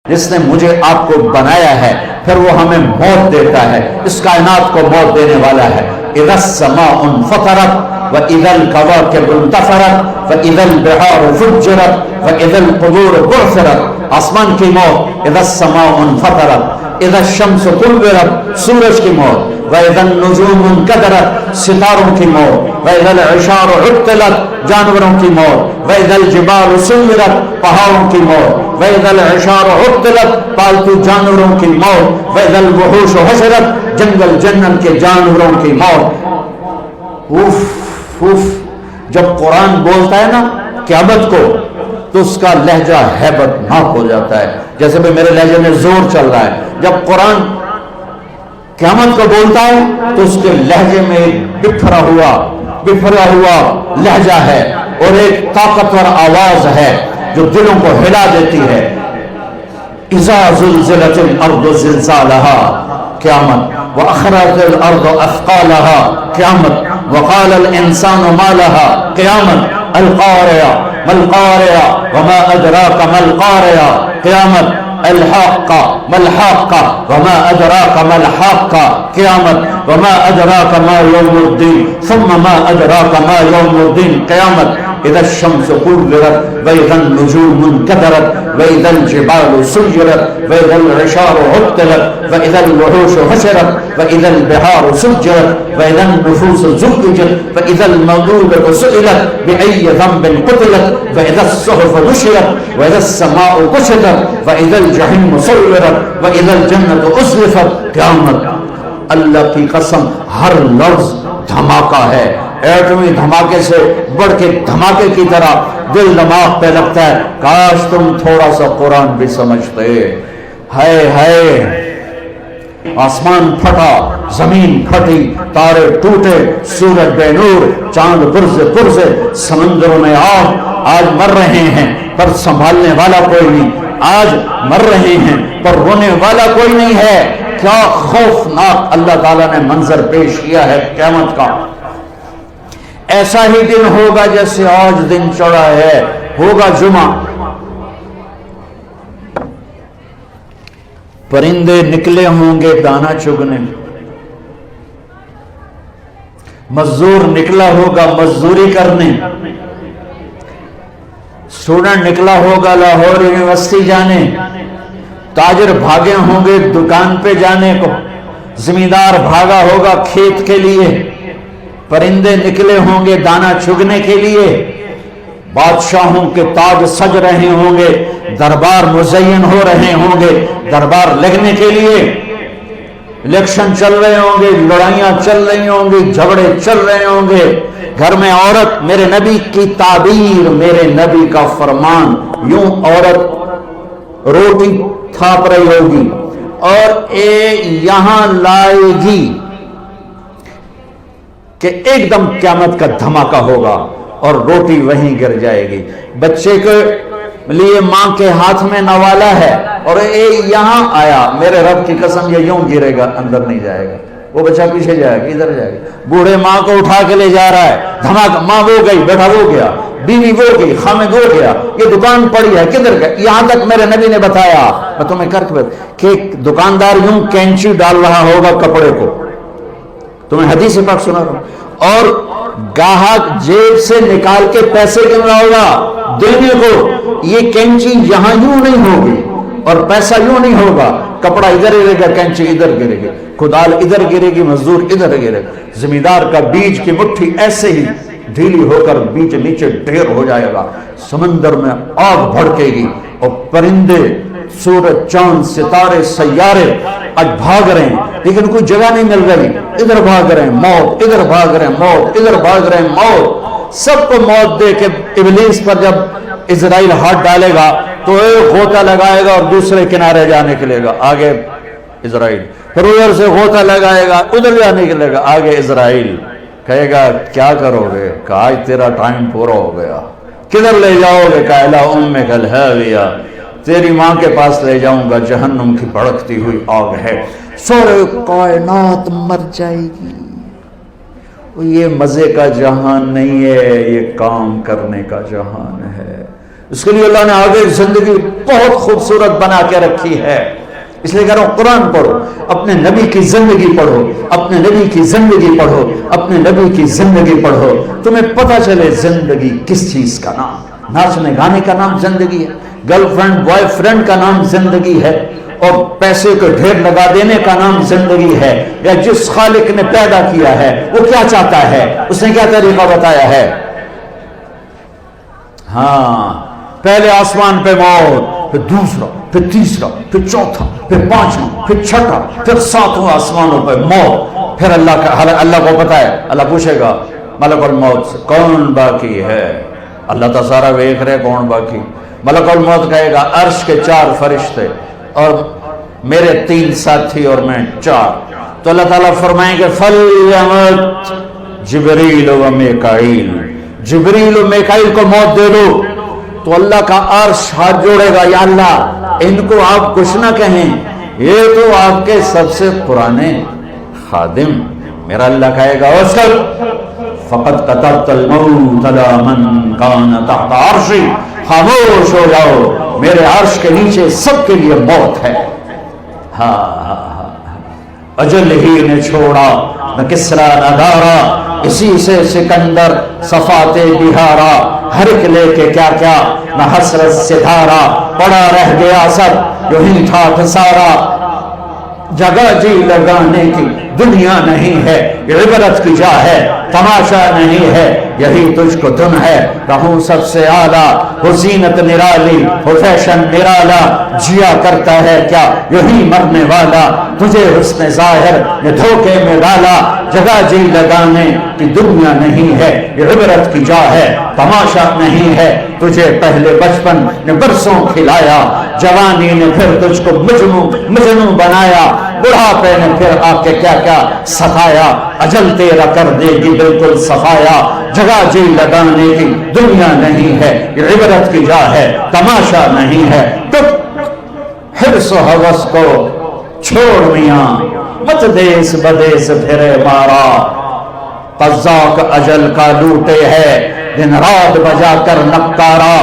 جس نے مجھے آپ کو بنایا ہے پھر وہ ہمیں موت دیتا ہے، اس کائنات کو موت دینے والا ہے۔ اذا السماء انفطرت واذا الكواكب انتثرت واذا البحار فجرت واذا القبور بعثرت، آسمان کی موت، اذا السماء انفطرت، اذا الشمس كورت، سورج کی موت، واذا النجوم انكدرت، ستاروں کی موت، واذا العشار عطلت، جانوروں کی موت، واذا الجبال سيرت، پہاڑوں کی موت، واذا العشار عطلت، پالتو جانوروں کی موت، واذا الوحوش حشرت، جنگل جنت کے جانوروں کی موت۔ جب قرآن بولتا ہے نا قیامت کو تو اس کا لہجہ ہیبت ناک ہو جاتا ہے، جیسے بھی میرے لہجے میں زور چل رہا ہے۔ جب قرآن قیامت کو بولتا ہے تو اس کے لہجے میں ایک بکھرا ہوا لہجہ ہے اور ایک طاقتور آواز ہے جو دلوں کو ہلا دیتی ہے۔ اذا زلزلت الارض زلزالها، قیامت، واخرجت الارض اثقالها، قیامت، وقال الانسان ما لها، قیامت، القارعة ما القارعة وما ادراك ما القارعة، قیامت، الحاقة ما الحاقة وما ادراك ما الحاقة، قیامت، وما ادراك ما يوم الدين ثم ما ادراك ما يوم الدين، قیامت، اذا الشمس كورت واذا النجوم انكدرت واذا الجبال سيرت واذا العشار عطلت واذا الوحوش حشرت واذا البحار سجرت واذا النفوس زوجت واذا الموءودة سئلت بأي ذنب قتلت واذا الصحف نشرت واذا السماء كشطت واذا الجحيم سعرت واذا الجنة أزلفت، قیامت۔ اللہ کی قسم ہر لفظ دھماکہ ہے، ایٹمی دھماکے سے بڑھ کے دھماکے کی طرح دل دماغ پہ لگتا ہے۔ کاش تم تھوڑا سا قرآن بھی سمجھتے۔ ہائے آسمان پھٹا، زمین پھٹی، تارے ٹوٹے، سورج بے نور، چاند پرزے، سمندروں میں آج مر رہے ہیں پر سنبھالنے والا کوئی نہیں، آج مر رہے ہیں پر رونے والا کوئی نہیں ہے۔ کیا خوفناک اللہ تعالیٰ نے منظر پیش کیا ہے قیامت کا۔ ایسا ہی دن ہوگا جیسے آج دن چڑھا ہے، ہوگا جمعہ، پرندے نکلے ہوں گے دانا چگنے، مزدور نکلا ہوگا مزدوری کرنے، اسٹوڈنٹ نکلا ہوگا لاہور یونیورسٹی جانے، تاجر بھاگے ہوں گے دکان پہ جانے کو، زمیندار بھاگا ہوگا کھیت کے لیے، پرندے نکلے ہوں گے دانا چگنے کے لیے، بادشاہوں کے تاج سج رہے ہوں گے، دربار مزین ہو رہے ہوں گے دربار لگنے کے لیے، الیکشن چل رہے ہوں گے، لڑائیاں چل رہی ہوں گی، جھگڑے چل رہے ہوں گے، گھر میں عورت، میرے نبی کی تعبیر، میرے نبی کا فرمان، یوں عورت روٹی تھاپ رہی ہوگی اور یہاں لائے گی کہ ایک دم قیامت کا دھماکہ ہوگا اور روٹی وہیں گر جائے گی۔ بچے کے لیے ماں کے ہاتھ میں نوالا ہے اور یہاں آیا، میرے رب کی قسم یہ یوں گرے گا، اندر نہیں جائے گا، وہ بچہ پیچھے جائے گا، ادھر جائے گا۔ بوڑھے ماں کو اٹھا کے لے جا رہا ہے، دھماکہ، ماں وہ گئی، بیٹا وہ گیا، بیوی وہ گئی، خامد وہ گیا، یہ دکان پڑی ہے کدھر گیا، یہاں تک میرے نبی نے بتایا، میں تمہیں کر کے کہ دکاندار یوں کینچی ڈال رہا ہوگا کپڑے کو، تمہیں حدیث پاک سنا رہا ہوں، اور گاہک جیب سے نکال کے پیسے گن رہا ہوگا دینے کو، یہ کینچی یہاں یوں نہیں ہوگی اور پیسہ یوں نہیں ہوگا، کپڑا ادھر گرے گا، کینچی ادھر گرے گی، کدال ادھر گرے گی، مزدور ادھر گرے گا، زمیندار کا بیج کی مٹھی ایسے ہی ڈھیلی ہو کر بیج نیچے ڈھیر ہو جائے گا، سمندر میں آگ بھڑکے گی اور پرندے، سورج، چاند، ستارے، سیارے آج بھاگ رہے ہیں لیکن کوئی جگہ نہیں مل رہی، ادھر بھاگ رہے ہیں موت، ادھر بھاگ رہے ہیں موت، ادھر بھاگ رہے ہیں موت، سب کو موت دے کے ابلیس پر جب اسرائیل ہاتھ ڈالے گا تو ایک غوطہ لگائے گا اور دوسرے کنارے جانے کے لیے گا، آگے اسرائیل، پھر ادھر سے غوطہ لگائے گا ادھر جانے کے لیے گا، آگے اسرائیل، کہے گا کیا کرو گے، کہا آج تیرا ٹائم پورا ہو گیا، کدھر لے جاؤ گے، کہا الی امک الہاویہ، تیری ماں کے پاس لے جاؤں گا، جہنم کی بھڑکتی ہوئی آگ ہے، سورے کائنات مر جائے گی۔ یہ مزے کا جہان نہیں ہے، یہ کام کرنے کا جہان ہے۔ اس کے لیے اللہ نے آگے زندگی بہت خوبصورت بنا کے رکھی ہے. اس لیے کہہ رہا ہوں قرآن پڑھو، اپنے نبی کی زندگی پڑھو، اپنے نبی کی زندگی پڑھو، اپنے نبی کی زندگی پڑھو، تمہیں پتہ چلے زندگی کس چیز کا نام. ناچنے گانے کا نام زندگی ہے، گرل فرینڈ بوائے فرینڈ کا نام زندگی ہے، اور پیسے کو ڈھیر لگا دینے کا نام زندگی ہے. یا جس خالق نے پیدا کیا ہے وہ کیا چاہتا ہے، اس نے کیا طریقہ بتایا ہے. ہاں، پہلے آسمان پہ موت، پھر دوسرا، پھر تیسرا، پھر چوتھا، پھر پانچواں، پھر چھٹا، پھر ساتواں آسمانوں پہ موت. پھر اللہ کو پتا ہے، اللہ پوچھے گا ملک الموت سے کون باقی ہے. اللہ تو سارا دیکھ رہے کون باقی. ملک الموت کہے گا عرش کے 4 فرشتے اور میرے 3 ساتھی اور میں 4. تو اللہ تعالیٰ فرمائیں گے فَلْيَمُتْ جبریل و میکائیل، جبریل و میکائیل کو موت دے دو. تو اللہ کا عرش ہاتھ جوڑے گا، یا اللہ ان کو آپ کچھ نہ کہیں، یہ تو آپ کے سب سے پرانے خادم. میرا اللہ کہے گا اسکت فقط قتلت الموت علی من کان تحت عرشی، خاموش ہو جاؤ، میرے عرش کے نیچے سب کے لیے موت ہے. اجل ہی نے چھوڑا نہ کسرا نہ دارا، اسی سے سکندر صفات بہارا، ہر ایک لے کے کیا کیا نہ حسرت سے دھارا، پڑا رہ گیا سب جو ہی ٹھاٹ سارا. جگہ جی لگانے کی دنیا نہیں ہے، یہ عبرت کی جا ہے، تماشا نہیں ہے، یہی تجھ کو دن ہے. رہوں سب سے اعلیٰ، ہو زینت نرالی، ہو فیشن نرالا، جیا کرتا ہے کیا یہی مرنے والا، تجھے حسن ظاہر نے دھوکے میں ڈالا. جگہ جی لگانے کی دنیا نہیں ہے، یہ عبرت کی جا ہے، تماشا نہیں ہے. تجھے پہلے بچپن نے برسوں کھلایا، جوانی نے پھر تجھ کو مجنوں بنایا، بڑھاپے نے پھر آ کے کیا کیا ستایا. اجل تیرا کر دے گی بالکل صفایا. جگہ جی لگانے کی دنیا نہیں ہے، یہ عبرت کی جا ہے، تماشا نہیں ہے. تو حرص و حوث کو چھوڑ میاں، مت دیس بدیس پھرے مارا. قزاق اجل کا لوٹے ہے، دن رات بجا کر نقارا.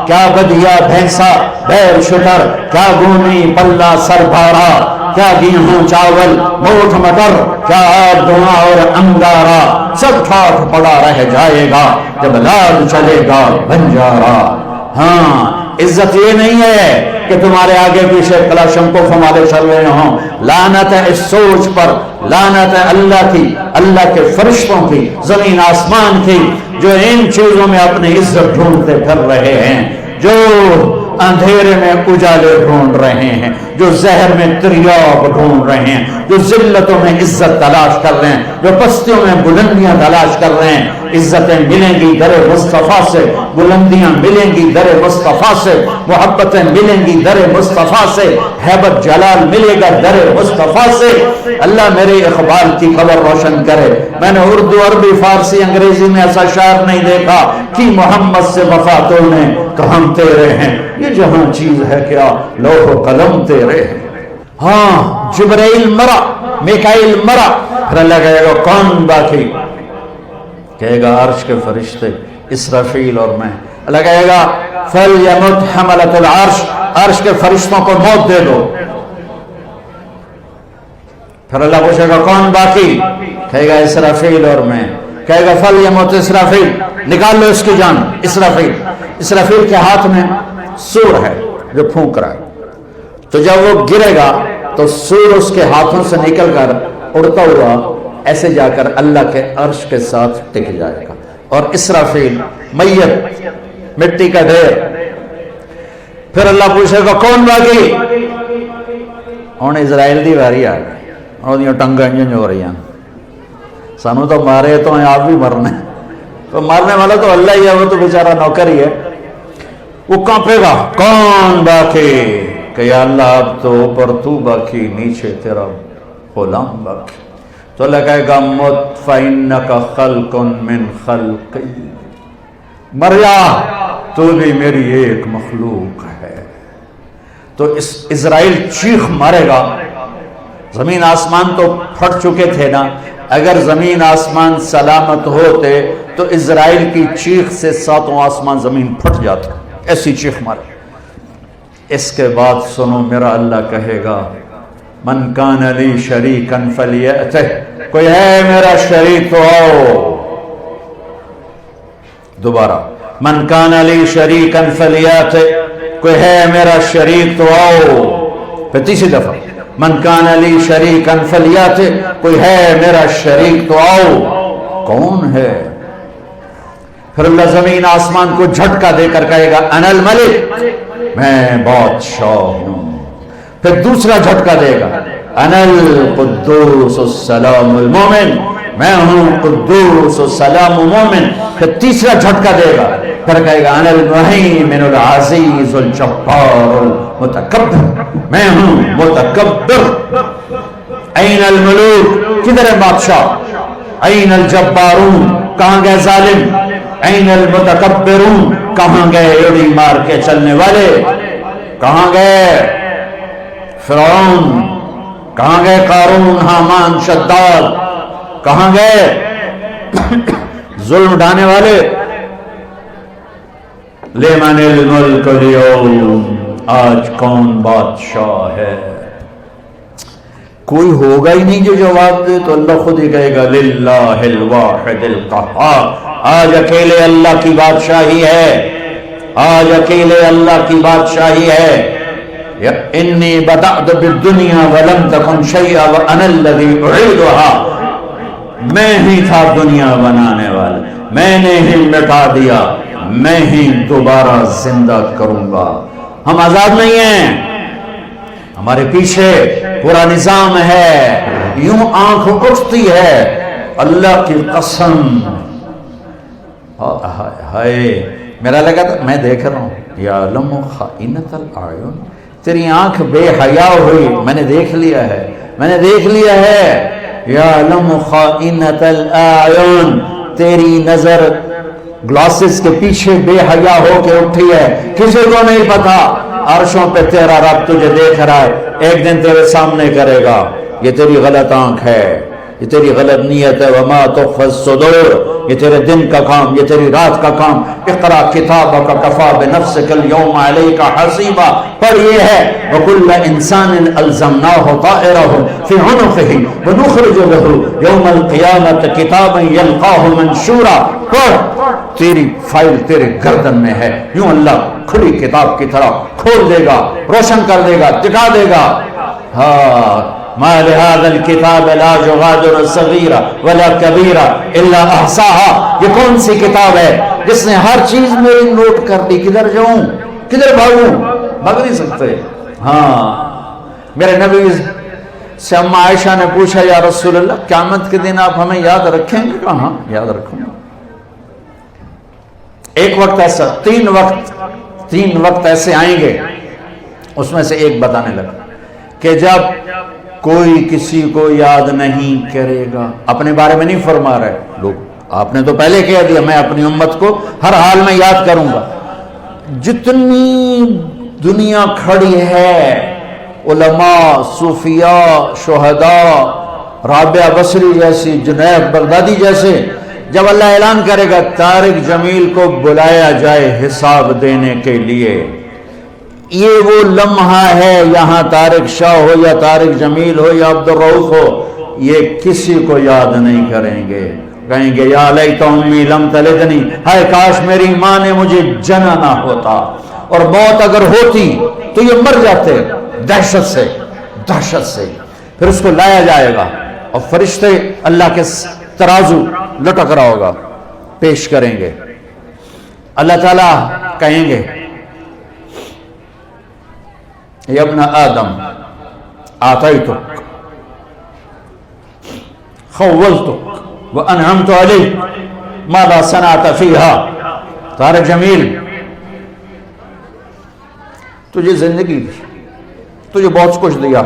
کیا بدیا بھینسا بیل شتر، کیا گونی پلہ سر بھارا، کیا گیہوں چاول موٹھ مٹر، کیا آب دھواں اور انگارا. سب ٹھاٹ پڑا رہ جائے گا جب لال چلے گا بنجارا. ہاں، عزت یہ نہیں ہے کہ تمہارے آگے پیچھے کلاشنکوف ہمارے چل رہے ہوں. لعنت ہے اس سوچ پر، لعنت ہے اللہ کی، اللہ کے فرشتوں کی، زمین آسمان کی، جو ان چیزوں میں اپنی عزت ڈھونڈتے پھر رہے ہیں، جو اندھیرے میں اجالے ڈھونڈ رہے ہیں، جو زہر میں تریاب ڈھونڈ رہے ہیں، جو ذلتوں میں عزت تلاش کر رہے ہیں، جو پستیوں میں بلندیاں تلاش کر رہے ہیں. عزتیں ملیں گی در مصطفیٰ سے، بلندیاں ملیں گی در مصطفیٰ سے، محبتیں ملیں گی در مصطفیٰ سے، ہیبت جلال ملے گا در مصطفیٰ سے. اللہ میرے اقبال کی خبر روشن کرے. میں نے اردو، عربی، فارسی، انگریزی میں ایسا شعر نہیں دیکھا کہ محمد سے وفا تو نے کہ ہم تیرے ہیں. یہ جہاں چیز ہے کیا لوح و قلم تیرے ہیں. ہاں، جبرائیل مرا، میکائیل مرا، پھر اللہ کہے گا کون باقی؟ کہے گا عرش کے فرشتے اسرافیل اور میں. اللہ کہے گا فَلْيَمُتْ حَمَلَةُ الْعَرْشِ، عرش کے فرشتوں کو موت دے دو. پھر اللہ پوچھے گا کون باقی؟ کہے گا اسرافیل اور میں. کہے گا فَلْيَمُتْ اسرافیل، نکال لو اس کی جان. اسرافیل، اسرافیل کے ہاتھ میں سور ہے جو پھونک رہا ہے. تو جب وہ گرے گا تو سور اس کے ہاتھوں سے نکل کر اڑتا ہوا ایسے جا کر اللہ کے عرش کے ساتھ ٹک جائے گا. اور اسرافیل میت، مٹی کا ڈھیر. پھر اللہ پوچھے گا کون باقی؟ ہن اسرائیل دی واری آ گئی، اور ٹنگاں انج ہو رہی ہیں. سانو تو مارے تو ہیں، آپ بھی مرنے. تو مارنے والا تو اللہ ہی ہے، وہ تو بیچارہ نوکر ہی ہے. وہ کانپے گا کون باقی؟ کہ یا اللہ اب تو اوپر تو باقی، نیچے تیرا غلام باقی. تو اللہ کہے گا مت فإنک خلق من خلقی، مر جا، تو بھی میری ایک مخلوق ہے. تو اسرائیل چیخ مارے گا. زمین آسمان تو پھٹ چکے تھے نا. اگر زمین آسمان سلامت ہوتے تو اسرائیل کی چیخ سے 7 آسمان زمین پھٹ جاتا. ایسی چیخ مارے. اس کے بعد سنو میرا اللہ کہے گا من کان لی شریکن فلیأتہ، کوئی ہے میرا شریک تو آؤ. دوبارہ من کان لی شریکن فلیأتہ، کوئی ہے میرا شریک تو آؤ. پھر تیسری دفعہ من کان لی شریکن فلیأتہ، کوئی ہے میرا شریک تو آؤ. کون ہے؟ پھر اللہ زمین آسمان کو جھٹکا دے کر کہے گا انا الملک، میں بادشاہ ہوں. پھر دوسرا جھٹکا دے گا انا القدوس السلام المومن، میں ہوں قدوس السلام مومن. پھر تیسرا جھٹکا دے گا، پھر کہے گا انا المہیمن العزیز الجبار المتکبر، میں ہوں متکبر. این الملوک، کدھر ہے بادشاہ؟ این الجبارون، کہاں گئے ظالم؟ این المتکبرون، کہاں گئے اڑی مار کے چلنے والے؟ کہاں گئے فرعون؟ کہاں گئے قارون، حامان، شداد؟ کہاں گئے ظلم ڈھانے والے؟ لمن الملک اليوم، آج کون بادشاہ ہے؟ کوئی ہوگا ہی نہیں جو جواب دے. تو اللہ خود ہی کہے گا للہ الواحد القہار، آج اکیلے اللہ کی بادشاہی ہے، آج اکیلے اللہ کی بادشاہی ہے. انی بدأت بالدنیا ولم تکن شیئا وانا الذی اعیدها، میں ہی تھا دنیا بنانے والا، میں نے ہی مٹا دیا، میں ہی دوبارہ زندہ کروں گا. ہم آزاد نہیں ہیں، ہمارے پیچھے پورا نظام ہے. یوں آنکھ اٹھتی ہے اللہ کی قسم. ہائے میرا لگا تھا میں دیکھ رہا ہوں یعلم خائنۃ الاعین، تیری آنکھ بے حیا ہوئی، میں نے دیکھ لیا ہے، میں نے دیکھ لیا ہے. یعلم خائنۃ الاعین، تیری نظر گلاسز کے پیچھے بے حیا ہو کے اٹھی ہے، کسی کو نہیں پتا. عرشوں پہ تیرا رب تجھے دیکھ رہا ہے، ایک دن تیرے سامنے کرے گا یہ تیری غلط آنکھ ہے، یہ تیری غلط نیت ہے. وما تخفی الصدور، یہ تیرے دن کا کام، یہ تیری رات کا کام. اقرا کتابک کفی بنفسک اليوم علیک حسیبا، پڑھ یہ ہے وکل انسان الزمناہ طائرہ فی عنقہ ونخرج له یوم القیامۃ کتابا یلقاہ منشورا. پڑھ، تیری فائل تیرے گردن میں ہے. یوں اللہ کھلی کتاب کی طرح کھول دے گا، روشن کر دے گا، دکھا دے گا. ہاں ما لهذا الكتاب لا يغادر صغيرة ولا كبيرة الا احصاها، یہ کون سی کتاب ہے جس نے ہر چیز میری نوٹ کر لی؟ کدھر جاؤں، کدھر بھاگوں؟ بھاگ نہیں سکتے. ہاں میرے نبی سے اما عائشہ نے پوچھا یا رسول اللہ قیامت کے دن آپ ہمیں یاد رکھیں گے؟ کہاں یاد رکھوں گا. ایک وقت ایسا، تین وقت ایسے آئیں گے، اس میں سے ایک بتانے لگا کہ جب کوئی کسی کو یاد نہیں کرے گا. اپنے بارے میں نہیں فرما رہے لوگ، آپ نے تو پہلے کہہ دیا میں اپنی امت کو ہر حال میں یاد کروں گا. جتنی دنیا کھڑی ہے، علماء، صوفیاء، شہداء، رابعہ بصری جیسی، جنید بغدادی جیسے، جب اللہ اعلان کرے گا طارق جمیل کو بلایا جائے حساب دینے کے لیے، یہ وہ لمحہ ہے. یہاں طارق شاہ ہو یا طارق جمیل ہو یا عبدالرؤف ہو، یہ کسی کو یاد نہیں کریں گے. کہیں گے یا لیت امی لم تلدنی، ہائے کاش میری ماں نے مجھے جنا نہ ہوتا. اور موت اگر ہوتی تو یہ مر جاتے دہشت سے. پھر اس کو لایا جائے گا اور فرشتے اللہ کے ترازو لٹک رہا ہوگا، پیش کریں گے. اللہ تعالیٰ کہیں گے یا ابن آدم آتیتک خولتک وانعمت علیک ماذا صنعت فیہا. طارق جمیل تجھے زندگی دی، تجھے بہت کچھ دیا،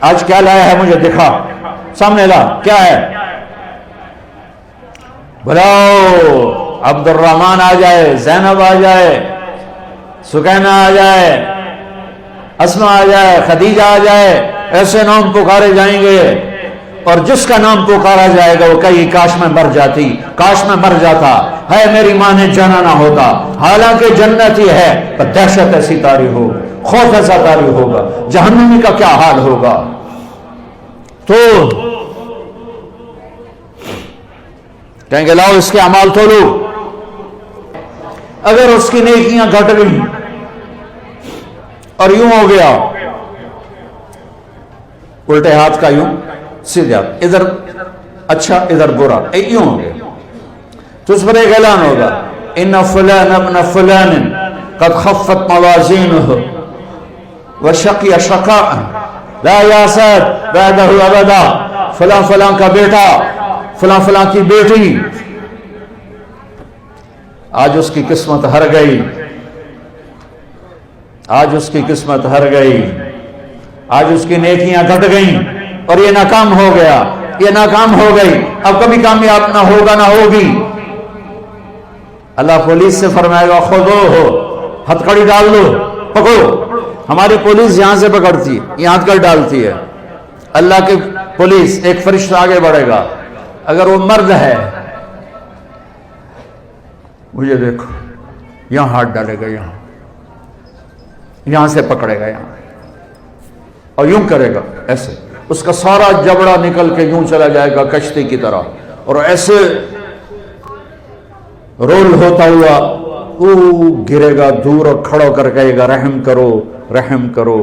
آج کیا لایا ہے مجھے دکھا، سامنے لا کیا ہے. بلاؤ عبد الرحمن آ جائے، زینب آ جائے، سکینہ آ جائے، اسما آ جائے، خدیجہ آ جائے. ایسے نام پکارے جائیں گے، اور جس کا نام پکارا جائے گا وہ کہیں کاش میں مر جاتی، کاش میں مر جاتا، ہے میری ماں نے جانا نہ ہوتا، حالانکہ جنتی ہے پر دہشت ایسی طاری ہو، خوف ایسا طاری ہوگا، جہنمی کا کیا حال ہوگا۔ تو کہیں گے لاؤ اس کے اعمال تولو، اگر اس کی نیکیاں گھٹ گئی اور یوں ہو گیا الٹے ہاتھ کا یوں سیدھے ہاتھ، ادھر اچھا ادھر برا، یوں ہو گیا، تو اس پر ایک اعلان ہوگا ان فلان ابن فلان قد خفت موازینہ وشقی شقاء لا یاسد بعدہ ابدا، فلاں فلاں کا بیٹا، فلاں فلاں کی بیٹی آج اس کی قسمت ہر گئی، آج اس کی قسمت ہر گئی، آج اس کی نیکیاں گھٹ گئیں اور یہ ناکام ہو گیا، یہ ناکام ہو گئی، اب کبھی کامیاب نہ ہوگا نہ ہوگی۔ اللہ پولیس سے فرمائے گا خودو ہو، ہتھ کڑی ڈال دو، پکڑو۔ ہماری پولیس یہاں سے پکڑتی ہے، یہاں ہتھ کڑی ڈالتی ہے، اللہ کی پولیس ایک فرشتہ آگے بڑھے گا، اگر وہ مرد ہے مجھے دیکھو، یہاں ہاتھ ڈالے گا، یہاں سے پکڑے گا، یہاں اور یوں کرے گا ایسے، اس کا سارا جبڑا نکل کے یوں چلا جائے گا کشتی کی طرح، اور ایسے رول ہوتا ہوا گرے گا دور اور کھڑا کر کہے گا رحم کرو رحم کرو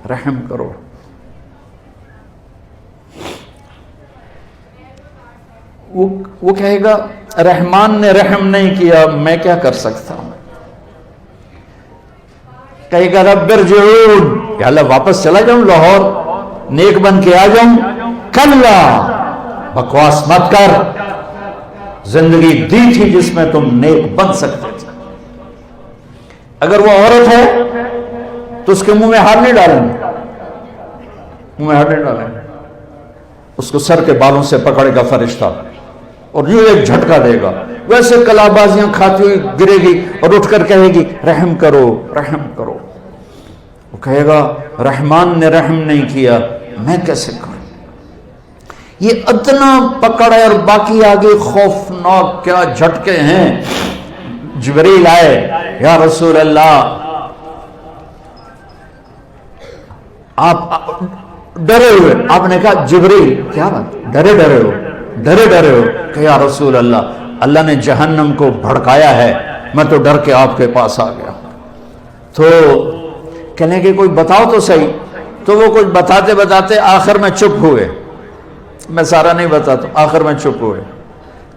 رحم کرو۔ وہ کہے گا رحمان نے رحم نہیں کیا، میں کیا کر سکتا ہوں؟ کہے گا رب ارجعون، کہ اللہ واپس چلا جاؤں لاہور، نیک بن کے آ جاؤں؟ کلا، بکواس مت کر، زندگی دی تھی جس میں تم نیک بن سکتے تھے۔ اگر وہ عورت ہے تو اس کے منہ میں ہاتھ نہیں ڈالیں، منہ میں ہاتھ نہیں ڈالیں، اس کو سر کے بالوں سے پکڑے گا فرشتہ اور یوں ایک جھٹکا دے گا، ویسے کلابازیاں کھاتی ہوئی گرے گی اور اٹھ کر کہے گی رحم کرو رحم کرو۔ وہ کہے گا رحمان نے رحم نہیں کیا، میں کیسے کروں؟ یہ ادنا پکڑ ہے اور باقی آگے خوفناک کیا جھٹکے ہیں۔ جبریل آئے، یا رسول اللہ آپ ڈرے ہوئے، آپ نے کہا جبریل کیا بات، ڈرے ہو کہ یا رسول اللہ اللہ نے جہنم کو بھڑکایا ہے، میں تو ڈر کے آپ کے پاس آ گیا۔ تو کہنے کہ کوئی بتاؤ تو صحیح، تو وہ کچھ بتاتے بتاتے آخر میں چپ ہوئے، میں سارا نہیں بتاتا، آخر میں چپ ہوئے۔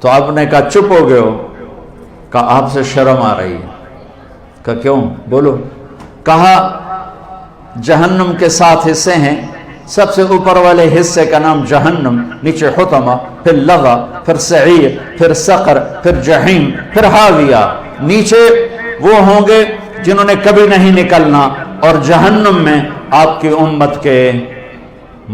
تو آپ نے کہا چپ ہو گئے ہو؟ کہا آپ سے شرم آ رہی ہے۔ کہا کیوں؟ بولو۔ کہا جہنم کے 7 حصے ہیں، سب سے اوپر والے حصے کا نام جہنم، نیچے حطمہ، پھر لظہ، پھر سعیر، پھر سقر، پھر جہیم، پھر حاویہ۔ نیچے وہ ہوں گے جنہوں نے کبھی نہیں نکلنا، اور جہنم میں آپ کی امت کے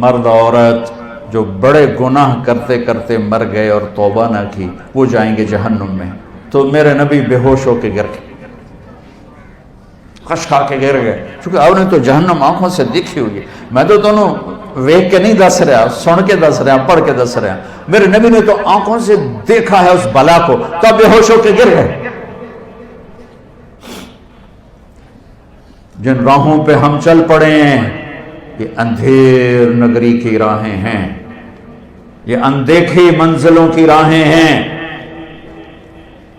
مرد عورت جو بڑے گناہ کرتے کرتے مر گئے اور توبہ نہ کی، وہ جائیں گے جہنم میں۔ تو میرے نبی بے ہوش ہو کے گر گئے، خش کھا کے گر گئے، چونکہ آپ نے تو جہنم آنکھوں سے دیکھی ہوئی ہے، میں تو دونوں ویک کے نہیں دس رہا، سن کے دس رہا، پڑھ کے دس رہا، میرے نبی نے تو آنکھوں سے دیکھا ہے اس بلا کو، تو بے ہوش ہو کے گر گئے۔ جن راہوں پہ ہم چل پڑے ہیں یہ اندھیر نگری کی راہیں ہیں، یہ اندیکھی منزلوں کی راہیں ہیں،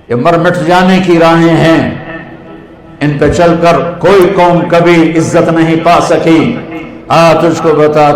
یہ مر مٹ جانے کی راہیں ہیں، ان پہ چل کر کوئی قوم کبھی عزت نہیں پا سکی۔ تجھ کو بتا